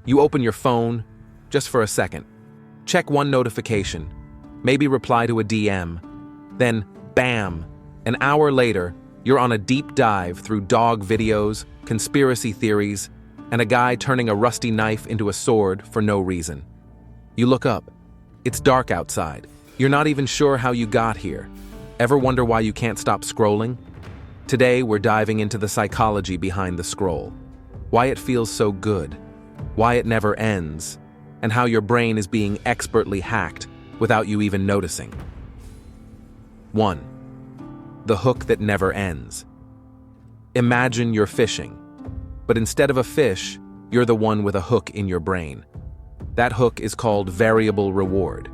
You open your phone, just for a second. Check one notification, maybe reply to a DM. Then, bam, an hour later, you're on a deep dive through dog videos, conspiracy theories, and a guy turning a rusty knife into a sword for no reason. You look up. It's dark outside. You're not even sure how you got here. Ever wonder why you can't stop scrolling? Today, we're diving into the psychology behind the scroll. Why it feels so good, why it never ends, and how your brain is being expertly hacked without you even noticing. 1. The hook that never ends. Imagine you're fishing, but instead of a fish, you're the one with a hook in your brain. That hook is called variable reward,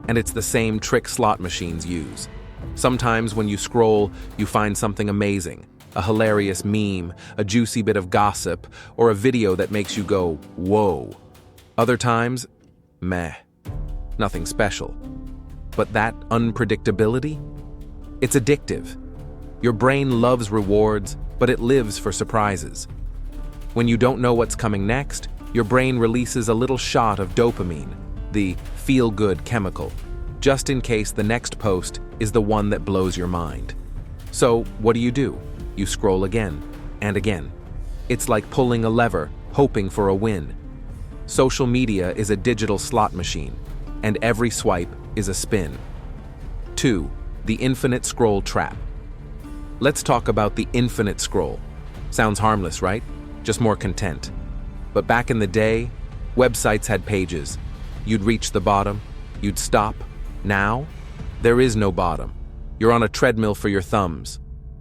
and it's the same trick slot machines use. Sometimes when you scroll, you find something amazing, a hilarious meme, a juicy bit of gossip, or a video that makes you go, whoa. Other times, meh, nothing special. But that unpredictability? It's addictive. Your brain loves rewards, but it lives for surprises. When you don't know what's coming next, your brain releases a little shot of dopamine, the feel-good chemical, just in case the next post is the one that blows your mind. So, what do? You scroll again and again. It's like pulling a lever, hoping for a win. Social media is a digital slot machine, and every swipe is a spin. 2. The infinite scroll trap. Let's talk about the infinite scroll. Sounds harmless, right? Just more content. But back in the day, websites had pages. You'd reach the bottom, you'd stop. Now, there is no bottom. You're on a treadmill for your thumbs.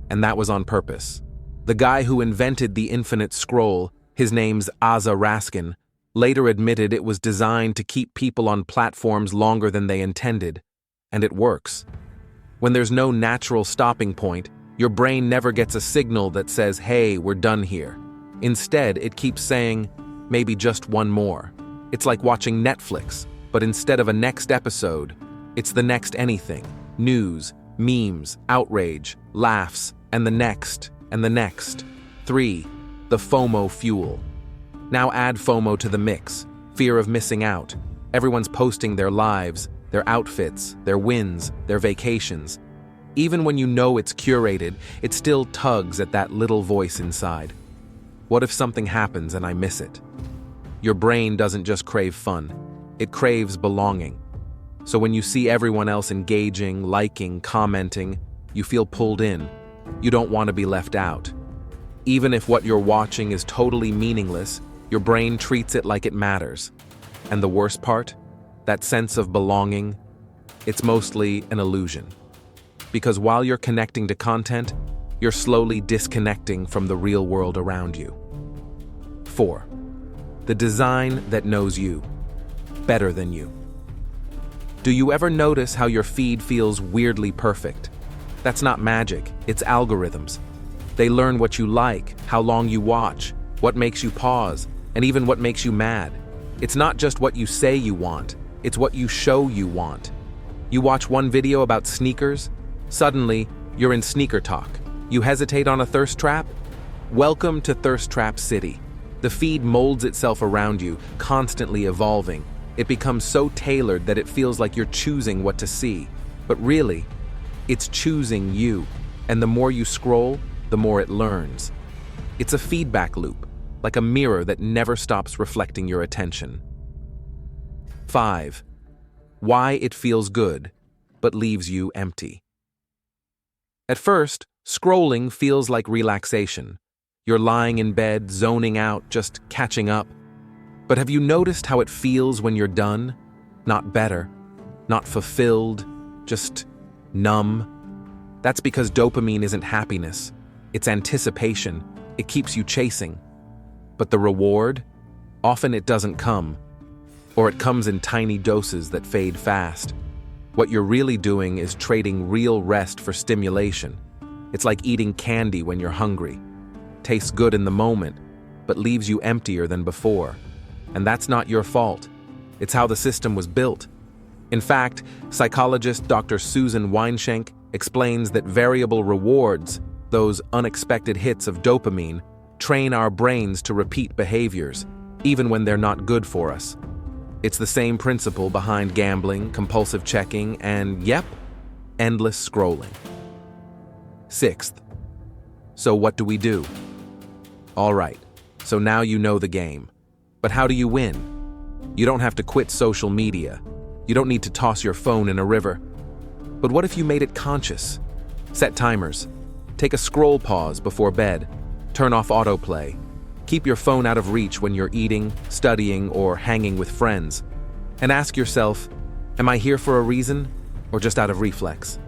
And that was on purpose. The guy who invented the infinite scroll, his name's Asa Raskin, later admitted it was designed to keep people on platforms longer than they intended. And it works. When there's no natural stopping point, your brain never gets a signal that says, hey, we're done here. Instead, it keeps saying, maybe just one more. It's like watching Netflix, but instead of a next episode, it's the next anything. News, memes, outrage, laughs, and the next, and the next. 3. The FOMO Fuel. Now add FOMO to the mix. Fear of missing out. Everyone's posting their lives, their outfits, their wins, their vacations. Even when you know it's curated, it still tugs at that little voice inside. What if something happens and I miss it? Your brain doesn't just crave fun, it craves belonging. So when you see everyone else engaging, liking, commenting, you feel pulled in. You don't want to be left out. Even if what you're watching is totally meaningless, your brain treats it like it matters. And the worst part? That sense of belonging, it's mostly an illusion. Because while you're connecting to content, you're slowly disconnecting from the real world around you. 4. The design that knows you better than you. Do you ever notice how your feed feels weirdly perfect? That's not magic, it's algorithms. They learn what you like, how long you watch, what makes you pause, and even what makes you mad. It's not just what you say you want, it's what you show you want. You watch one video about sneakers, suddenly you're in sneaker talk. You hesitate on a thirst trap? Welcome to Thirst Trap City. The feed molds itself around you, constantly evolving. It becomes so tailored that it feels like you're choosing what to see. But really, it's choosing you. And the more you scroll, the more it learns. It's a feedback loop, like a mirror that never stops reflecting your attention. 5. Why it feels good, but leaves you empty. At first, scrolling feels like relaxation. You're lying in bed, zoning out, just catching up. But have you noticed how it feels when you're done? Not better, not fulfilled, just numb. That's because dopamine isn't happiness. It's anticipation. It keeps you chasing. But the reward? Often it doesn't come. Or it comes in tiny doses that fade fast. What you're really doing is trading real rest for stimulation. It's like eating candy when you're hungry. Tastes good in the moment, but leaves you emptier than before. And that's not your fault. It's how the system was built. In fact, psychologist Dr. Susan Weinschenk explains that variable rewards, those unexpected hits of dopamine, train our brains to repeat behaviors. even when they're not good for us. It's the same principle behind gambling, compulsive checking, and, yep, endless scrolling. Sixth, so what do we do? All right, so now you know the game. But how do you win? You don't have to quit social media. You don't need to toss your phone in a river. But what if you made it conscious? Set timers. Take a scroll pause before bed. Turn off autoplay. Keep your phone out of reach when you're eating, studying, or hanging with friends. And ask yourself, am I here for a reason or just out of reflex?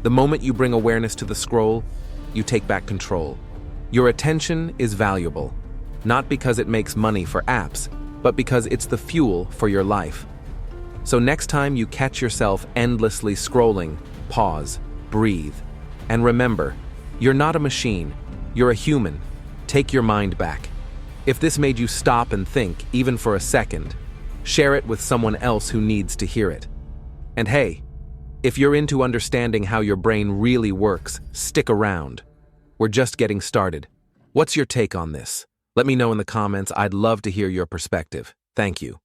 The moment you bring awareness to the scroll, you take back control. Your attention is valuable, not because it makes money for apps, but because it's the fuel for your life. So next time you catch yourself endlessly scrolling, pause, breathe, and remember, you're not a machine, you're a human. Take your mind back. If this made you stop and think, even for a second, share it with someone else who needs to hear it. And hey, if you're into understanding how your brain really works, stick around. We're just getting started. What's your take on this? Let me know in the comments. I'd love to hear your perspective. Thank you.